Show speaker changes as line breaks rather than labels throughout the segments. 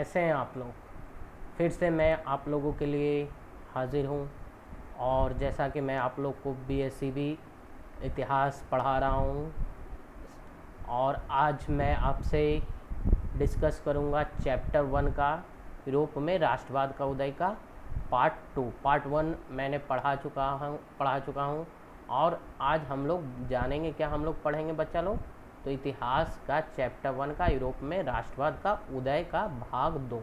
कैसे हैं आप लोग। फिर से मैं आप लोगों के लिए हाजिर हूँ। और जैसा कि मैं आप लोग को बीएससीबी इतिहास पढ़ा रहा हूँ, और आज मैं आपसे डिस्कस करूँगा चैप्टर 1 का, यूरोप में राष्ट्रवाद का उदय का पार्ट 2। पार्ट 1 मैंने पढ़ा चुका हूँ। और आज हम लोग जानेंगे, क्या हम लोग पढ़ेंगे बच्चा लोग, तो इतिहास का चैप्टर 1 का, यूरोप में राष्ट्रवाद का उदय का भाग 2।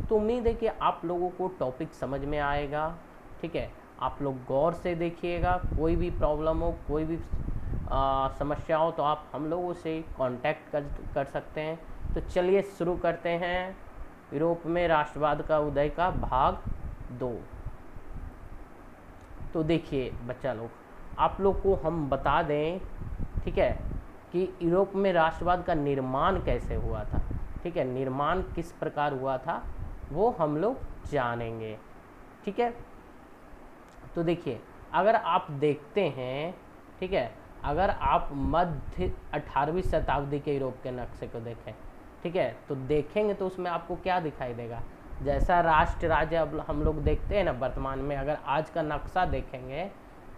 तो उम्मीद है कि आप लोगों को टॉपिक समझ में आएगा। ठीक है, आप लोग गौर से देखिएगा। कोई भी प्रॉब्लम हो, कोई भी समस्या हो, तो आप हम लोगों से कांटेक्ट कर सकते हैं। तो चलिए शुरू करते हैं यूरोप में राष्ट्रवाद का उदय का भाग 2। तो देखिए बच्चा लोग, आप लोग को हम बता दें, ठीक है, कि यूरोप में राष्ट्रवाद का निर्माण कैसे हुआ था। ठीक है, निर्माण किस प्रकार हुआ था वो हम लोग जानेंगे। ठीक है, तो देखिए, अगर आप देखते हैं, ठीक है, अगर आप मध्य 18वीं शताब्दी के यूरोप के नक्शे को देखें, ठीक है, तो देखेंगे तो उसमें आपको क्या दिखाई देगा। जैसा राष्ट्र राज्य अब हम लोग देखते हैं ना वर्तमान में, अगर आज का नक्शा देखेंगे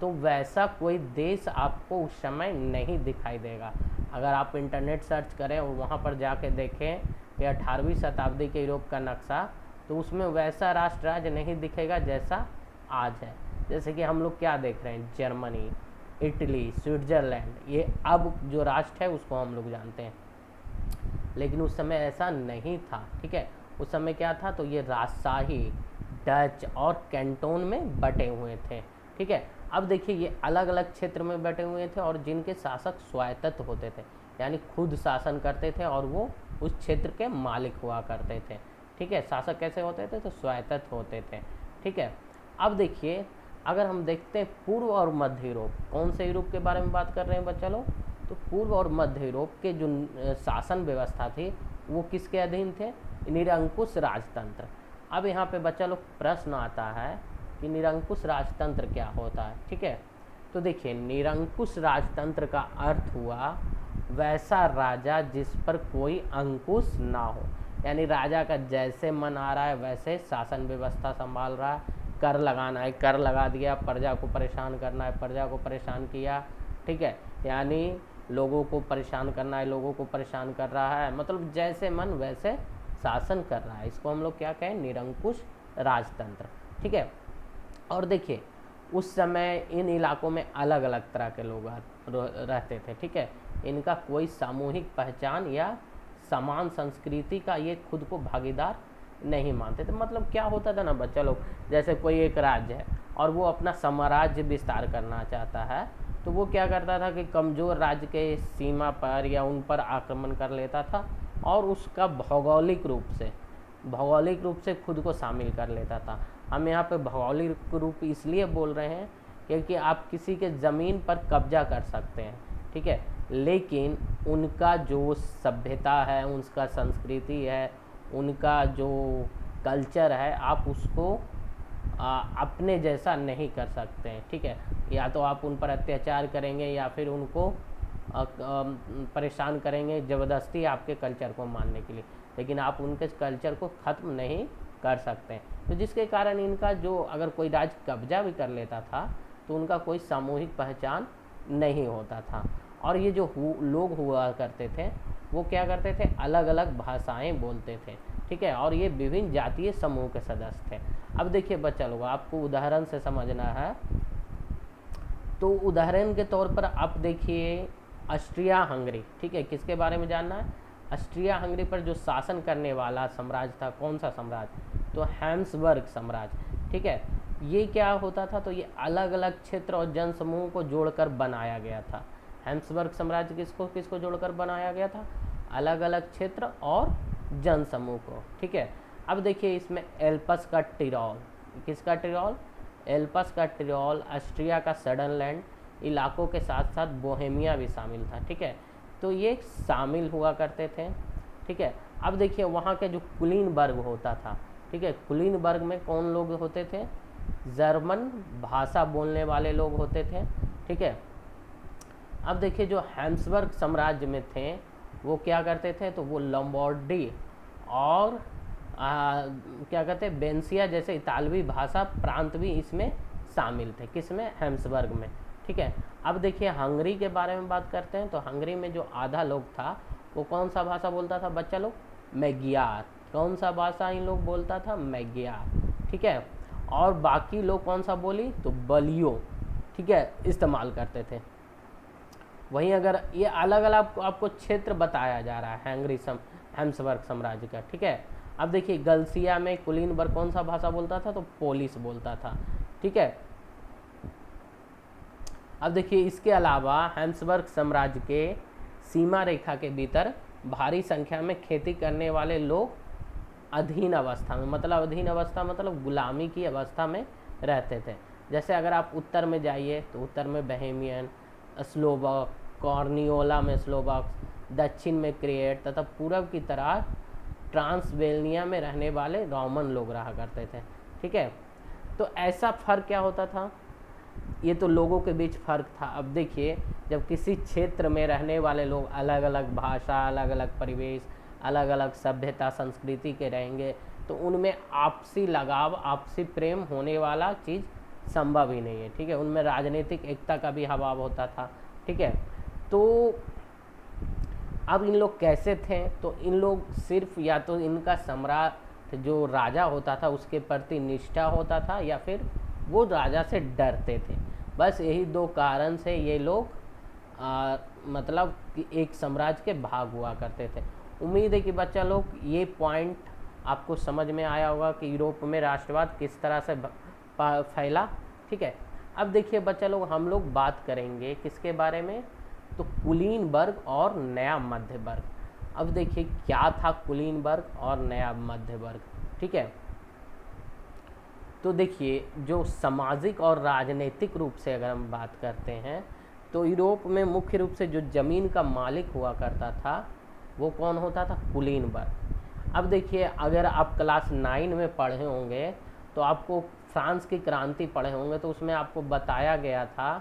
तो वैसा कोई देश आपको उस समय नहीं दिखाई देगा। अगर आप इंटरनेट सर्च करें और वहाँ पर जाके देखें कि 18वीं शताब्दी के यूरोप का नक्शा, तो उसमें वैसा राष्ट्र राज्य नहीं दिखेगा जैसा आज है। जैसे कि हम लोग क्या देख रहे हैं, जर्मनी, इटली, स्विट्ज़रलैंड, ये अब जो राष्ट्र है उसको हम लोग जानते हैं। लेकिन उस समय ऐसा नहीं था। ठीक है, उस समय क्या था, तो ये राजशाही, डच और कैंटोन में बटे हुए थे। ठीक है, अब देखिए, ये अलग अलग क्षेत्र में बटे हुए थे और जिनके शासक स्वायत्त होते थे, यानी खुद शासन करते थे और वो उस क्षेत्र के मालिक हुआ करते थे। ठीक है, शासक कैसे होते थे, तो स्वायत्त होते थे। ठीक है, अब देखिए, अगर हम देखते हैं पूर्व और मध्य यूरोप, कौन से यूरोप के बारे में बात कर रहे हैं बच्चा लोग, तो पूर्व और मध्य यूरोप के जो शासन व्यवस्था थी वो किसके अधीन थे, निरंकुश राजतंत्र। अब यहाँ पे बच्चा लोग प्रश्न आता है कि निरंकुश राजतंत्र क्या होता है। ठीक है, तो देखिए, निरंकुश राजतंत्र का अर्थ हुआ वैसा राजा जिस पर कोई अंकुश ना हो, यानी राजा का जैसे मन आ रहा है वैसे शासन व्यवस्था संभाल रहा है। कर लगाना है, कर लगा दिया, प्रजा को परेशान करना है, प्रजा को परेशान किया। ठीक है, यानी लोगों को परेशान करना है, लोगों को परेशान कर रहा है, मतलब जैसे मन वैसे शासन कर रहा है। इसको हम लोग क्या कहें, निरंकुश राजतंत्र। ठीक है, और देखिए, उस समय इन इलाकों में अलग अलग तरह के लोग रहते थे। ठीक है, इनका कोई सामूहिक पहचान या समान संस्कृति का ये खुद को भागीदार नहीं मानते थे। मतलब क्या होता था ना बच्चा लोग, जैसे कोई एक राज्य है और वो अपना साम्राज्य विस्तार करना चाहता है, तो वो क्या करता था कि कमज़ोर राज्य के सीमा पर या उन पर आक्रमण कर लेता था और उसका भौगोलिक रूप से खुद को शामिल कर लेता था। हम यहाँ पे भौगोलिक रूप इसलिए बोल रहे हैं क्योंकि आप किसी के ज़मीन पर कब्जा कर सकते हैं। ठीक है, लेकिन उनका जो सभ्यता है, उनका संस्कृति है, उनका जो कल्चर है, आप उसको अपने जैसा नहीं कर सकते हैं। ठीक है, या तो आप उन पर अत्याचार करेंगे या फिर उनको परेशान करेंगे ज़बरदस्ती आपके कल्चर को मानने के लिए, लेकिन आप उनके कल्चर को ख़त्म नहीं कर सकते हैं। तो जिसके कारण इनका जो, अगर कोई राज्य कब्जा भी कर लेता था तो उनका कोई सामूहिक पहचान नहीं होता था। और ये जो लोग हुआ करते थे वो क्या करते थे, अलग अलग भाषाएं बोलते थे। ठीक है, और ये विभिन्न जातीय समूह के सदस्य थे। अब देखिए बच्चा लोग, आपको उदाहरण से समझना है, तो उदाहरण के तौर पर आप देखिए ऑस्ट्रिया हंगरी। ठीक है, किसके बारे में जानना है, ऑस्ट्रिया हंगरी पर जो शासन करने वाला साम्राज्य था, कौन सा साम्राज्य, तो हैब्सबर्ग साम्राज्य। ठीक है, ये क्या होता था, तो ये अलग अलग क्षेत्र और जनसमूह को जोड़कर बनाया गया था। हैब्सबर्ग साम्राज्य किसको किसको जोड़कर बनाया गया था, अलग अलग क्षेत्र और जनसमूह को। ठीक है, अब देखिए इसमें एल्पस का टिरोल, किसका टिरोल, एल्पस का टिरोल, ऑस्ट्रिया का सडनलैंड इलाकों के साथ साथ बोहेमिया भी शामिल था। ठीक है, तो ये शामिल हुआ करते थे। ठीक है, अब देखिए वहाँ के जो कुलीनबर्ग होता था, ठीक है, कुलीनबर्ग में कौन लोग होते थे, जर्मन भाषा बोलने वाले लोग होते थे। ठीक है, अब देखिए जो हैब्सबर्ग साम्राज्य में थे वो क्या करते थे, तो वो लॉम्बार्डी और क्या कहते हैं, बेंसिया जैसे इतालवी भाषा प्रांत भी इसमें शामिल थे, किसमें, हैम्सबर्ग में। ठीक है, अब देखिए हंगरी के बारे में बात करते हैं। तो हंगरी में जो आधा लोग था वो कौन सा भाषा बोलता था बच्चा लोग, मैग्यार। कौन सा भाषा इन लोग बोलता था, मैग्यार। ठीक है, और बाकी लोग कौन सा बोली, तो बलियो, ठीक है, इस्तेमाल करते थे। वहीं अगर ये अलग अलग आपको क्षेत्र बताया जा रहा है हैम्सबर्ग साम्राज्य का। ठीक है, अब देखिए गल्सिया में कुलीनबर्ग कौन सा भाषा बोलता था, तो पोलिश बोलता था। ठीक है, अब देखिए इसके अलावा हैम्सबर्ग साम्राज्य के सीमा रेखा के भीतर भारी संख्या में खेती करने वाले लोग अधीन अवस्था में, मतलब अधीन अवस्था मतलब गुलामी की अवस्था में रहते थे। जैसे अगर आप उत्तर में जाइए तो उत्तर में बहेमियन, स्लोवाक, कॉर्नियोला में स्लोवाक्स, दक्षिण में क्रिएट तथा पूर्व की तरह ट्रांसवेल्निया में रहने वाले रोमन लोग रहा करते थे। ठीक है, तो ऐसा फर्क क्या होता था, ये तो लोगों के बीच फर्क था। अब देखिए जब किसी क्षेत्र में रहने वाले लोग अलग अलग भाषा, अलग अलग परिवेश, अलग अलग सभ्यता संस्कृति के रहेंगे तो उनमें आपसी लगाव, आपसी प्रेम होने वाला चीज़ संभव ही नहीं है। ठीक है, उनमें राजनीतिक एकता का भी अभाव होता था। ठीक है, तो अब इन लोग कैसे थे, तो इन लोग सिर्फ या तो इनका सम्राट जो राजा होता था उसके प्रति निष्ठा होता था या फिर वो राजा से डरते थे। बस यही दो कारण से ये लोग मतलब कि एक साम्राज्य के भाग हुआ करते थे। उम्मीद है कि बच्चा लोग ये पॉइंट आपको समझ में आया होगा कि यूरोप में राष्ट्रवाद किस तरह से फैला। ठीक है, अब देखिए बच्चा लोग हम लोग बात करेंगे किसके बारे में, तो कुलीनबर्ग और नया मध्य वर्ग। अब देखिए क्या था कुलीनबर्ग और नया मध्य वर्ग। ठीक है, तो देखिए जो सामाजिक और राजनीतिक रूप से अगर हम बात करते हैं तो यूरोप में मुख्य रूप से जो ज़मीन का मालिक हुआ करता था वो कौन होता था, कुलीनबर्ग। अब देखिए अगर आप क्लास 9 में पढ़े होंगे तो आपको फ्रांस की क्रांति पढ़े होंगे तो उसमें आपको बताया गया था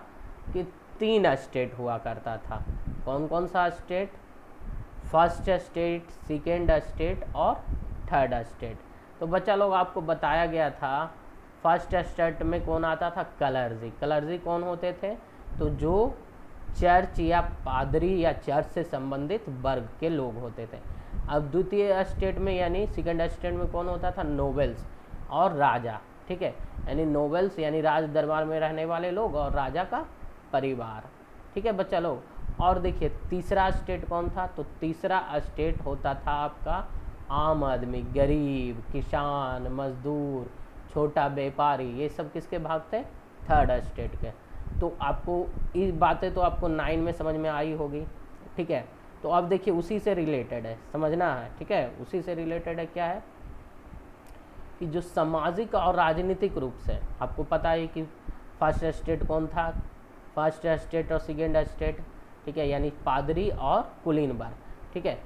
कि 3 स्टेट हुआ करता था। कौन कौन सा state, first state, second state और थर्ड स्टेट। तो बच्चा लोग आपको बताया गया था फर्स्ट स्टेट में कौन आता था, कलर्जी। कलर्जी कौन होते थे, तो जो चर्च या पादरी या चर्च से संबंधित वर्ग के लोग होते थे। अब द्वितीय स्टेट में यानी सेकेंड स्टेट में कौन होता था, नोबेल्स और राजा। ठीक है, यानी नोबेल्स यानी राज दरबार में रहने वाले लोग और राजा का परिवार। ठीक है बच्चा लोग, और देखिए तीसरा स्टेट कौन था, तो तीसरा स्टेट होता था आपका आम आदमी, गरीब, किसान, मजदूर, छोटा व्यापारी, ये सब किसके भाग थे, थर्ड स्टेट के। तो आपको ये बातें तो आपको 9 में समझ में आई होगी। ठीक है, तो अब देखिए उसी से रिलेटेड है, समझना है। ठीक है, उसी से रिलेटेड है, क्या है कि जो सामाजिक और राजनीतिक रूप से आपको पता है कि फर्स्ट स्टेट कौन था, फर्स्ट स्टेट और सेकेंड स्टेट। ठीक है, यानी पादरी और कुलीनबर्ग। ठीक है,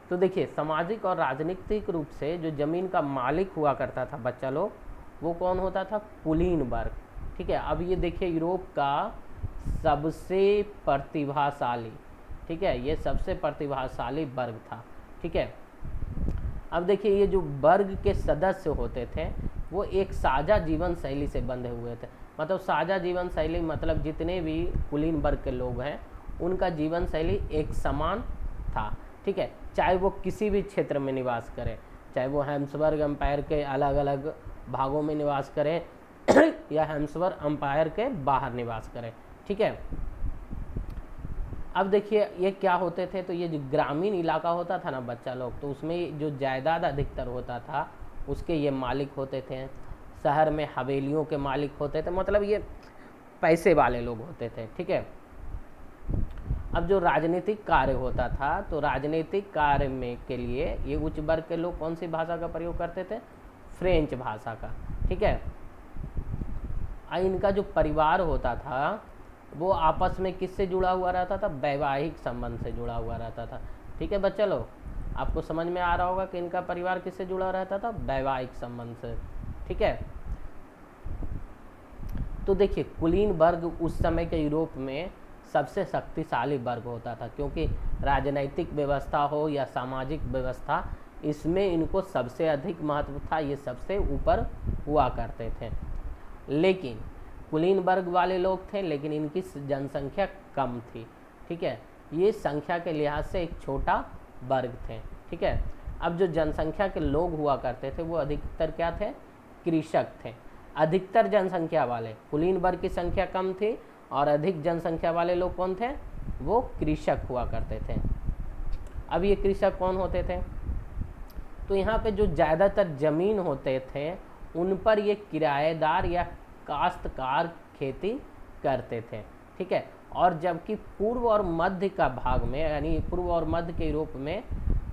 तो देखिए सामाजिक और राजनीतिक रूप से जो ज़मीन का मालिक हुआ करता था बच्चा लोग, वो कौन होता था, कुलीनबर्ग। ठीक है, अब ये देखिए यूरोप का सबसे प्रतिभाशाली, ठीक है, ये सबसे प्रतिभाशाली वर्ग था। ठीक है, अब देखिए ये जो वर्ग के सदस्य होते थे वो एक साझा जीवन शैली से बंधे हुए थे। मतलब साझा जीवन शैली मतलब जितने भी कुलीन वर्ग के लोग हैं उनका जीवन शैली एक समान था। ठीक है, चाहे वो किसी भी क्षेत्र में निवास करें, चाहे वो हैम्सबर्ग एम्पायर के अलग अलग भागों में निवास करें या हैम्सबर्ग एम्पायर के बाहर निवास करें। ठीक है, अब देखिए ये क्या होते थे, तो ये जो ग्रामीण इलाका होता था ना बच्चा लोग, तो उसमें जो जायदाद अधिकतर होता था उसके ये मालिक होते थे। शहर में हवेलियों के मालिक होते थे, मतलब ये पैसे वाले लोग होते थे। ठीक है, अब जो राजनीतिक कार्य होता था तो राजनीतिक कार्य में के लिए ये उच्च वर्ग के लोग कौन सी भाषा का प्रयोग करते थे, फ्रेंच भाषा का। ठीक है, इनका जो परिवार होता था वो आपस में किससे जुड़ा हुआ रहता था, वैवाहिक संबंध से जुड़ा हुआ रहता था। ठीक है बच्चा लोग, आपको समझ में आ रहा होगा कि इनका परिवार किससे जुड़ा रहता था, वैवाहिक संबंध से। ठीक है, तो देखिए कुलीन वर्ग उस समय के यूरोप में सबसे शक्तिशाली वर्ग होता था, क्योंकि राजनैतिक व्यवस्था हो या सामाजिक व्यवस्था इसमें इनको सबसे अधिक महत्व था, ये सबसे ऊपर हुआ करते थे। लेकिन कुलीन वर्ग वाले लोग थे, लेकिन इनकी जनसंख्या कम थी, ठीक है। ये संख्या के लिहाज से एक छोटा वर्ग थे, ठीक है। अब जो जनसंख्या के लोग हुआ करते थे वो अधिकतर क्या थे, कृषक थे। अधिकतर जनसंख्या वाले, कुलीन वर्ग की संख्या कम थी और अधिक जनसंख्या वाले लोग कौन थे, वो कृषक हुआ करते थे। अब ये कृषक कौन होते थे, तो यहाँ पे जो ज़्यादातर ज़मीन होते थे उन पर ये किराएदार या काश्तकार खेती करते थे, ठीक है। और जबकि पूर्व और मध्य का भाग में, यानी पूर्व और मध्य के यूरोप में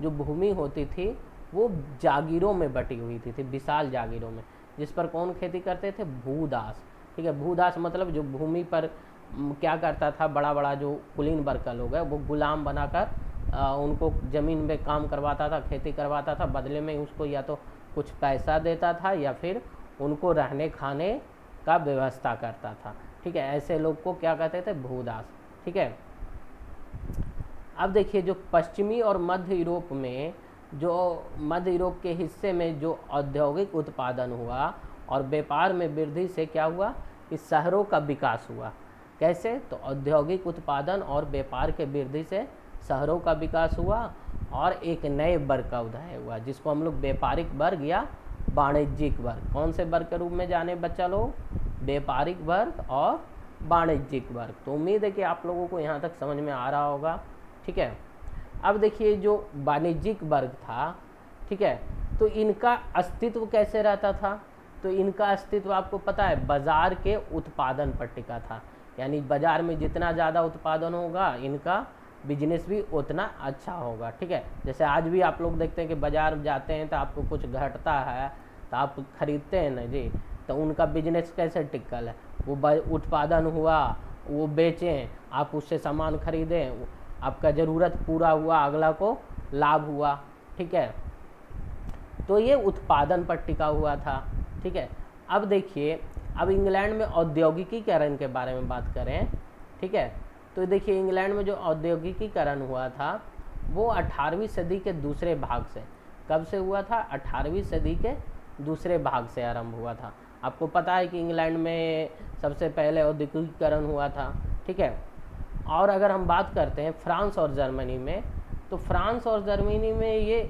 जो भूमि होती थी वो जागीरों में बटी हुई थी विशाल जागीरों में, जिस पर कौन खेती करते थे, भूदास, ठीक है। भूदास मतलब जो भूमि पर क्या करता था, बड़ा बड़ा जो कुलीन वर्ग का लोग है वो गुलाम बनाकर उनको ज़मीन में काम करवाता था, खेती करवाता था, बदले में उसको या तो कुछ पैसा देता था या फिर उनको रहने खाने का व्यवस्था करता था, ठीक है। ऐसे लोग को क्या कहते थे, भूदास, ठीक है। अब देखिए जो पश्चिमी और मध्य यूरोप में, जो मध्य यूरोप के हिस्से में जो औद्योगिक उत्पादन हुआ और व्यापार में वृद्धि से क्या हुआ, इस शहरों का विकास हुआ। कैसे, तो औद्योगिक उत्पादन और व्यापार के वृद्धि से शहरों का विकास हुआ और एक नए वर्ग का उदय हुआ, जिसको हम लोग व्यापारिक वर्ग या वाणिज्यिक वर्ग, कौन से वर्ग के रूप में जाने बच्चा लोग, व्यापारिक वर्ग और वाणिज्यिक वर्ग। तो उम्मीद है कि आप लोगों को यहाँ तक समझ में आ रहा होगा, ठीक है। अब देखिए जो वाणिज्यिक वर्ग था, ठीक है, तो इनका अस्तित्व कैसे रहता था, तो इनका अस्तित्व आपको पता है बाजार के उत्पादन पर टिका था, यानी बाजार में जितना ज़्यादा उत्पादन होगा इनका बिजनेस भी उतना अच्छा होगा, ठीक है। जैसे आज भी आप लोग देखते हैं कि बाजार जाते हैं तो आपको कुछ घटता है तो आप खरीदते हैं ना जी, तो उनका बिजनेस कैसे टिकल है, वो उत्पादन हुआ, वो बेचें, आप उससे सामान खरीदें, आपका ज़रूरत पूरा हुआ, अगला को लाभ हुआ, ठीक है। तो ये उत्पादन पर टिका हुआ था, ठीक है। अब देखिए, अब इंग्लैंड में औद्योगिकीकरण के बारे में बात करें, ठीक है, तो देखिए इंग्लैंड में जो औद्योगिकीकरण हुआ था वो 18वीं सदी के दूसरे भाग से, कब से हुआ था, 18वीं सदी के दूसरे भाग से आरंभ हुआ था। आपको पता है कि इंग्लैंड में सबसे पहले औद्योगिकीकरण हुआ था, ठीक है। और अगर हम बात करते हैं फ्रांस और जर्मनी में, तो फ्रांस और जर्मनी में ये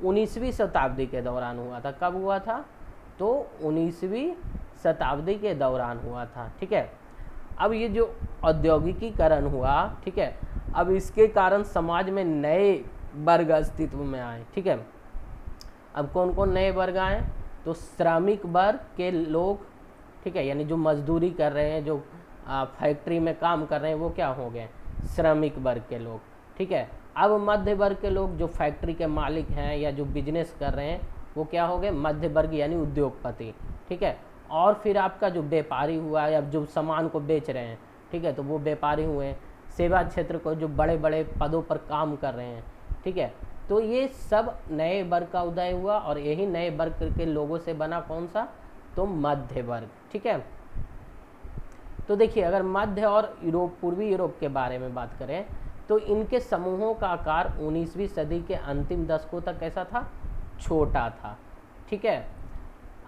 19वीं शताब्दी के दौरान हुआ था। कब हुआ था, तो 19वीं शताब्दी के दौरान हुआ था, ठीक है। अब ये जो औद्योगिकीकरण हुआ, ठीक है, अब इसके कारण समाज में नए वर्ग अस्तित्व में आए, ठीक है। अब कौन कौन नए वर्ग आए, तो श्रमिक वर्ग के लोग, ठीक है, यानी जो मजदूरी कर रहे हैं, जो फैक्ट्री में काम कर रहे हैं, वो क्या हो गए, श्रमिक वर्ग के लोग, ठीक है। अब मध्य वर्ग के लोग जो फैक्ट्री के मालिक हैं या जो बिजनेस कर रहे हैं वो क्या हो गए, मध्य वर्ग यानी उद्योगपति, ठीक है। और फिर आपका जो व्यापारी हुआ या जो सामान को बेच रहे हैं, ठीक है, तो वो व्यापारी हुए। सेवा क्षेत्र को जो बड़े बड़े पदों पर काम कर रहे हैं, ठीक है, तो ये सब नए वर्ग का उदय हुआ और यही नए वर्ग के लोगों से बना कौन सा, तो मध्य वर्ग, ठीक है। तो देखिए अगर मध्य और यूरोप, पूर्वी यूरोप के बारे में बात करें तो इनके समूहों का आकार 19वीं सदी के अंतिम दशकों तक कैसा था, छोटा था, ठीक है।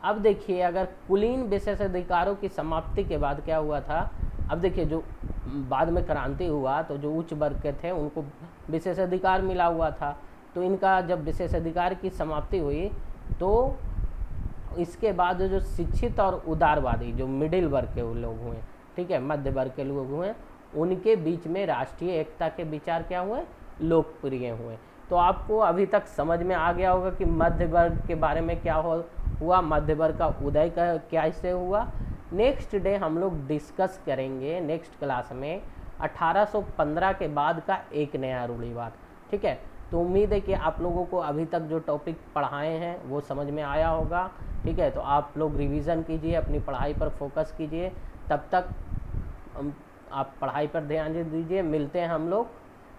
अब देखिए अगर कुलीन विशेषाधिकारों की समाप्ति के बाद क्या हुआ था, अब देखिए जो बाद में क्रांति हुआ तो जो उच्च वर्ग के थे उनको विशेषाधिकार मिला हुआ था, तो इनका जब विशेषाधिकार की समाप्ति हुई तो इसके बाद जो शिक्षित और उदारवादी जो मिडिल वर्ग के लोग हुए, ठीक है, मध्य वर्ग के लोग हुए, उनके बीच में राष्ट्रीय एकता के विचार क्या हुए, लोकप्रिय हुए। तो आपको अभी तक समझ में आ गया होगा कि मध्य वर्ग के बारे में क्या हुआ, मध्य वर्ग का उदय का कैसे हुआ। नेक्स्ट डे हम लोग डिस्कस करेंगे नेक्स्ट क्लास में 1815 के बाद का एक नया रूढ़िवाद, ठीक है। तो उम्मीद है कि आप लोगों को अभी तक जो टॉपिक पढ़ाए हैं वो समझ में आया होगा, ठीक है। तो आप लोग रिवीजन कीजिए, अपनी पढ़ाई पर फोकस कीजिए, तब तक आप पढ़ाई पर ध्यान दीजिए। मिलते हैं हम लोग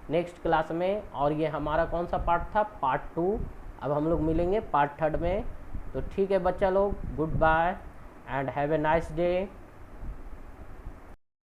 नेक्स्ट क्लास में, और ये हमारा कौन सा पार्ट था, पार्ट 2। अब हम लोग मिलेंगे पार्ट 3 में। तो ठीक है बच्चा लोग, good bye and have a nice day.